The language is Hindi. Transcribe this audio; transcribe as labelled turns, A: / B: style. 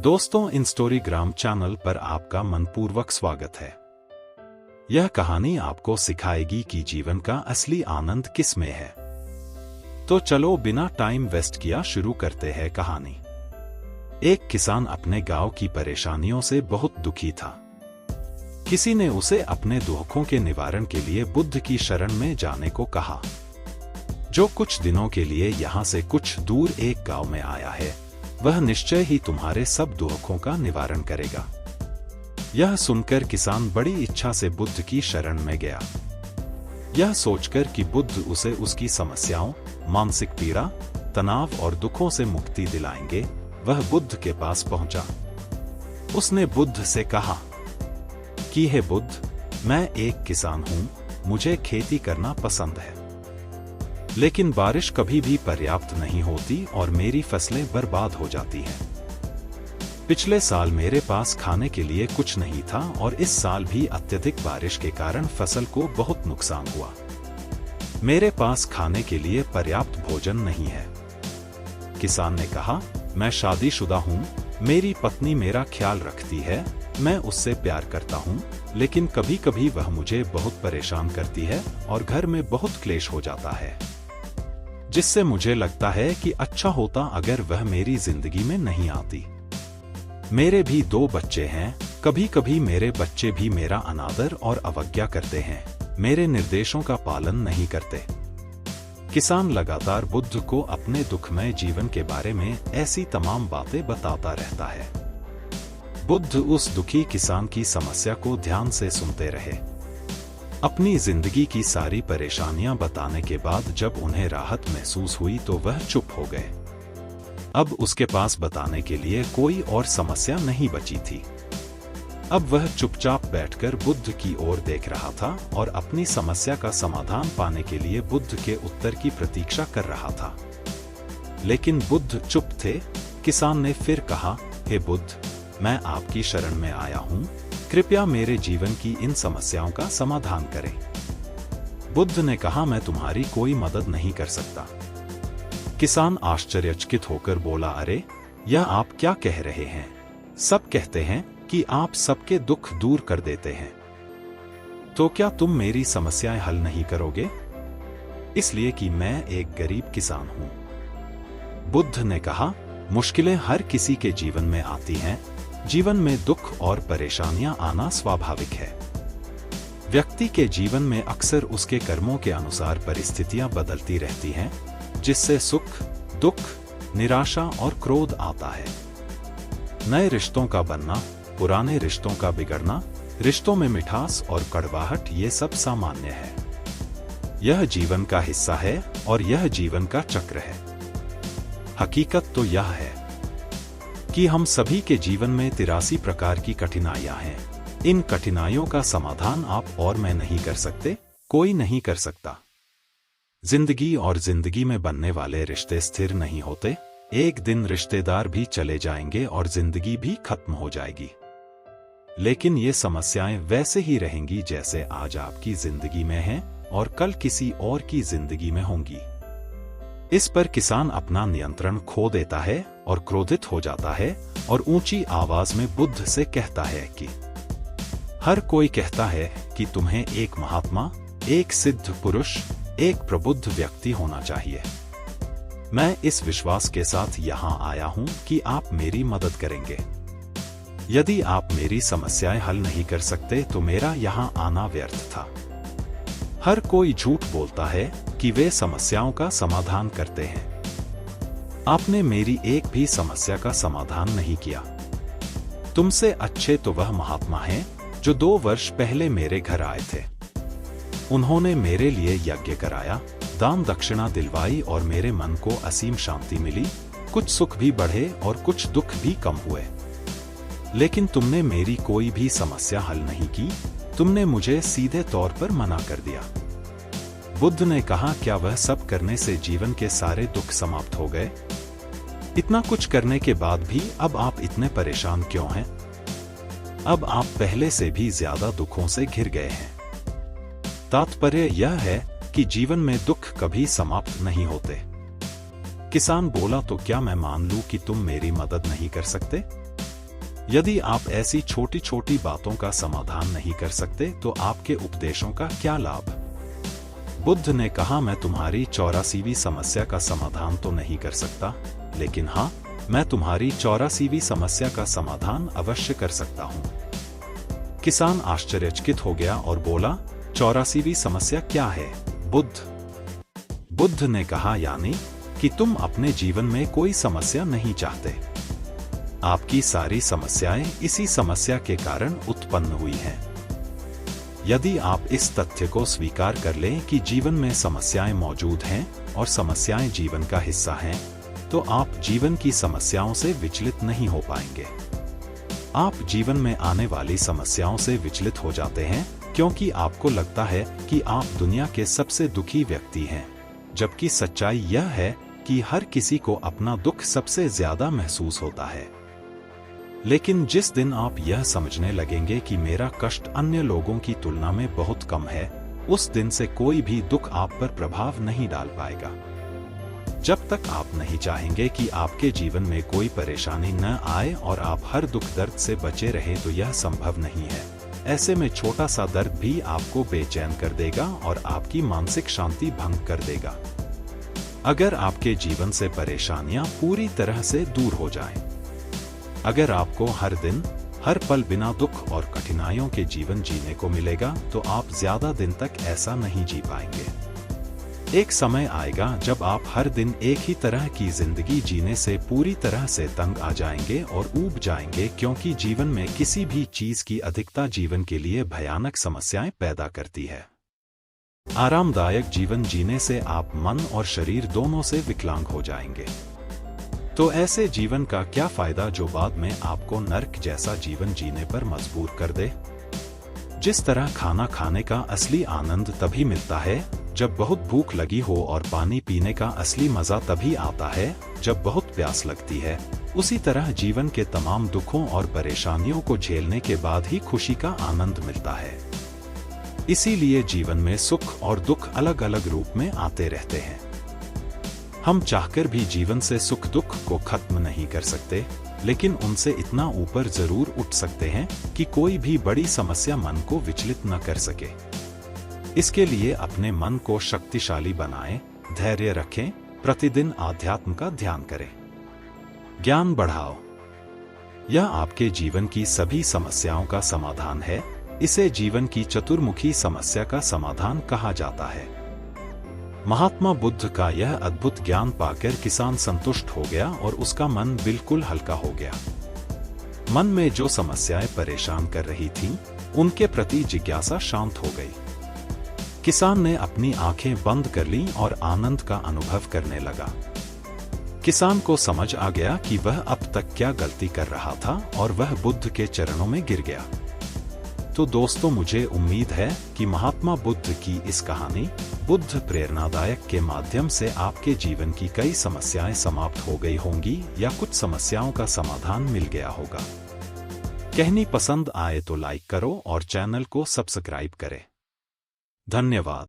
A: दोस्तों, इंस्टोरीग्राम चैनल पर आपका मनपूर्वक स्वागत है। यह कहानी आपको सिखाएगी कि जीवन का असली आनंद किस में है। तो चलो बिना टाइम वेस्ट किया शुरू करते हैं कहानी। एक किसान अपने गांव की परेशानियों से बहुत दुखी था। किसी ने उसे अपने दुखों के निवारण के लिए बुद्ध की शरण में जाने को कहा, जो कुछ दिनों के लिए यहाँ से कुछ दूर एक गांव में आया है, वह निश्चय ही तुम्हारे सब दुखों का निवारण करेगा। यह सुनकर किसान बड़ी इच्छा से बुद्ध की शरण में गया। यह सोचकर कि बुद्ध उसे उसकी समस्याओं, मानसिक पीड़ा, तनाव और दुखों से मुक्ति दिलाएंगे, वह बुद्ध के पास पहुंचा। उसने बुद्ध से कहा कि हे बुद्ध, मैं एक किसान हूं, मुझे खेती करना पसंद है, लेकिन बारिश कभी भी पर्याप्त नहीं होती और मेरी फसलें बर्बाद हो जाती हैं। पिछले साल मेरे पास खाने के लिए कुछ नहीं था और इस साल भी अत्यधिक बारिश के कारण फसल को बहुत नुकसान हुआ। मेरे पास खाने के लिए पर्याप्त भोजन नहीं है। किसान ने कहा, मैं शादीशुदा हूं, मेरी पत्नी मेरा ख्याल रखती है, मैं उससे प्यार करता हूं, लेकिन कभी कभी वह मुझे बहुत परेशान करती है और घर में बहुत क्लेश हो जाता है, जिससे मुझे लगता है कि अच्छा होता अगर वह मेरी जिंदगी में नहीं आती। मेरे भी 2 बच्चे हैं, कभी कभी मेरे बच्चे भी मेरा अनादर और अवज्ञा करते हैं, मेरे निर्देशों का पालन नहीं करते। किसान लगातार बुद्ध को अपने दुखमय जीवन के बारे में ऐसी तमाम बातें बताता रहता है। बुद्ध उस दुखी किसान की समस्या को ध्यान से सुनते रहे। अपनी जिंदगी की सारी परेशानियां बताने के बाद जब उन्हें राहत महसूस हुई तो वह चुप हो गए। अब उसके पास बताने के लिए कोई और समस्या नहीं बची थी। अब वह चुपचाप बैठकर बुद्ध की ओर देख रहा था और अपनी समस्या का समाधान पाने के लिए बुद्ध के उत्तर की प्रतीक्षा कर रहा था। लेकिन बुद्ध चुप थे। किसान ने फिर कहा, हे बुद्ध, मैं आपकी शरण में आया हूं, कृपया मेरे जीवन की इन समस्याओं का समाधान करें। बुद्ध ने कहा, मैं तुम्हारी कोई मदद नहीं कर सकता। किसान आश्चर्यचकित होकर बोला, अरे, यह आप क्या कह रहे हैं? सब कहते हैं कि आप सबके दुख दूर कर देते हैं, तो क्या तुम मेरी समस्याएं हल नहीं करोगे? इसलिए कि मैं एक गरीब किसान हूं। बुद्ध ने कहा, मुश्किलें हर किसी के जीवन में आती हैं, जीवन में दुख और परेशानियां आना स्वाभाविक है। व्यक्ति के जीवन में अक्सर उसके कर्मों के अनुसार परिस्थितियां बदलती रहती हैं, जिससे सुख, दुख, निराशा और क्रोध आता है। नए रिश्तों का बनना, पुराने रिश्तों का बिगड़ना, रिश्तों में मिठास और कड़वाहट, ये सब सामान्य है। यह जीवन का हिस्सा है और यह जीवन का चक्र है। हकीकत तो यह है कि हम सभी के जीवन में 83 प्रकार की कठिनाइयां हैं। इन कठिनाइयों का समाधान आप और मैं नहीं कर सकते, कोई नहीं कर सकता। जिंदगी और जिंदगी में बनने वाले रिश्ते स्थिर नहीं होते। एक दिन रिश्तेदार भी चले जाएंगे और जिंदगी भी खत्म हो जाएगी। लेकिन ये समस्याएं वैसे ही रहेंगी जैसे आज आपकी जिंदगी में हैं और कल किसी और की जिंदगी में होंगी। इस पर किसान अपना नियंत्रण खो देता है और क्रोधित हो जाता है और ऊंची आवाज में बुद्ध से कहता है कि हर कोई कहता है कि तुम्हें एक महात्मा, एक सिद्ध पुरुष, एक प्रबुद्ध व्यक्ति होना चाहिए। मैं इस विश्वास के साथ यहाँ आया हूँ कि आप मेरी मदद करेंगे। यदि आप मेरी समस्याएं हल नहीं कर सकते तो मेरा यहाँ आना व्यर्थ था। हर कोई झूठ बोलता है कि वे समस्याओं का समाधान करते हैं। आपने मेरी एक भी समस्या का समाधान नहीं किया। तुमसे अच्छे तो वह महात्मा हैं जो 2 वर्ष पहले मेरे घर आए थे। उन्होंने मेरे लिए यज्ञ कराया, दान दक्षिणा दिलवाई और मेरे मन को असीम शांति मिली। कुछ सुख भी बढ़े और कुछ दुख भी कम हुए। लेकिन तुमने मेरी कोई भी समस्या हल नहीं की। तुमने मुझे सीधे तौर पर मना कर दिया। बुद्ध ने कहा, क्या वह सब करने से जीवन के सारे दुख समाप्त हो गए? इतना कुछ करने के बाद भी अब आप इतने परेशान क्यों हैं? अब आप पहले से भी ज्यादा दुखों से घिर गए हैं। तात्पर्य यह है कि जीवन में दुख कभी समाप्त नहीं होते। किसान बोला, तो क्या मैं मान लूं कि तुम मेरी मदद नहीं कर सकते? यदि आप ऐसी छोटी छोटी बातों का समाधान नहीं कर सकते तो आपके उपदेशों का क्या लाभ। बुद्ध ने कहा, मैं तुम्हारी 84वीं समस्या का समाधान तो नहीं कर सकता, लेकिन हाँ, मैं तुम्हारी 84वीं समस्या का समाधान अवश्य कर सकता हूँ। किसान आश्चर्यचकित हो गया और बोला, 84वीं समस्या क्या है बुद्ध ने कहा, यानी कि तुम अपने जीवन में कोई समस्या नहीं चाहते। आपकी सारी समस्याएं इसी समस्या के कारण उत्पन्न हुई हैं। यदि आप इस तथ्य को स्वीकार कर लें कि जीवन में समस्याएं मौजूद हैं और समस्याएं जीवन का हिस्सा हैं, तो आप जीवन की समस्याओं से विचलित नहीं हो पाएंगे। आप जीवन में आने वाली समस्याओं से विचलित हो जाते हैं क्योंकि आपको लगता है कि आप दुनिया के सबसे दुखी व्यक्ति हैं, जबकि सच्चाई यह है कि हर किसी को अपना दुख सबसे ज्यादा महसूस होता है। लेकिन जिस दिन आप यह समझने लगेंगे कि मेरा कष्ट अन्य लोगों की तुलना में बहुत कम है, उस दिन से कोई भी दुख आप पर प्रभाव नहीं डाल पाएगा। जब तक आप नहीं चाहेंगे कि आपके जीवन में कोई परेशानी न आए और आप हर दुख दर्द से बचे रहें, तो यह संभव नहीं है। ऐसे में छोटा सा दर्द भी आपको बेचैन कर देगा और आपकी मानसिक शांति भंग कर देगा। अगर आपके जीवन से परेशानियां पूरी तरह से दूर हो जाएं, अगर आपको हर दिन हर पल बिना दुख और कठिनाइयों के जीवन जीने को मिलेगा, तो आप ज्यादा दिन तक ऐसा नहीं जी पाएंगे। एक समय आएगा जब आप हर दिन एक ही तरह की जिंदगी जीने से पूरी तरह से तंग आ जाएंगे और ऊब जाएंगे, क्योंकि जीवन में किसी भी चीज की अधिकता जीवन के लिए भयानक समस्याएं पैदा करती है। आरामदायक जीवन जीने से आप मन और शरीर दोनों से विकलांग हो जाएंगे। तो ऐसे जीवन का क्या फायदा जो बाद में आपको नर्क जैसा जीवन जीने पर मजबूर कर दे। जिस तरह खाना खाने का असली आनंद तभी मिलता है जब बहुत भूख लगी हो, और पानी पीने का असली मजा तभी आता है जब बहुत प्यास लगती है, उसी तरह जीवन के तमाम दुखों और परेशानियों को झेलने के बाद ही खुशी का आनंद मिलता है। इसीलिए जीवन में सुख और दुख अलग अलग रूप में आते रहते हैं। हम चाहकर भी जीवन से सुख दुख को खत्म नहीं कर सकते, लेकिन उनसे इतना ऊपर जरूर उठ सकते हैं कि कोई भी बड़ी समस्या मन को विचलित न कर सके। इसके लिए अपने मन को शक्तिशाली बनाएं, धैर्य रखें, प्रतिदिन आध्यात्म का ध्यान करें, ज्ञान बढ़ाओ। यह आपके जीवन की सभी समस्याओं का समाधान है। इसे जीवन की चतुर्मुखी समस्या का समाधान कहा जाता है। महात्मा बुद्ध का यह अद्भुत ज्ञान पाकर किसान संतुष्ट हो गया और उसका मन बिल्कुल हल्का हो गया। मन में जो समस्याएं परेशान कर रही थीं, उनके प्रति जिज्ञासा शांत हो गई। किसान ने अपनी आंखें बंद कर लीं और आनंद का अनुभव करने लगा। किसान को समझ आ गया कि वह अब तक क्या गलती कर रहा था और वह बुद्ध के चरणों में गिर गया। तो दोस्तों, मुझे उम्मीद है कि महात्मा बुद्ध की इस कहानी बुद्ध प्रेरणादायक के माध्यम से आपके जीवन की कई समस्याएं समाप्त हो गई होंगी या कुछ समस्याओं का समाधान मिल गया होगा। कहानी पसंद आए तो लाइक करो और चैनल को सब्सक्राइब करें। धन्यवाद।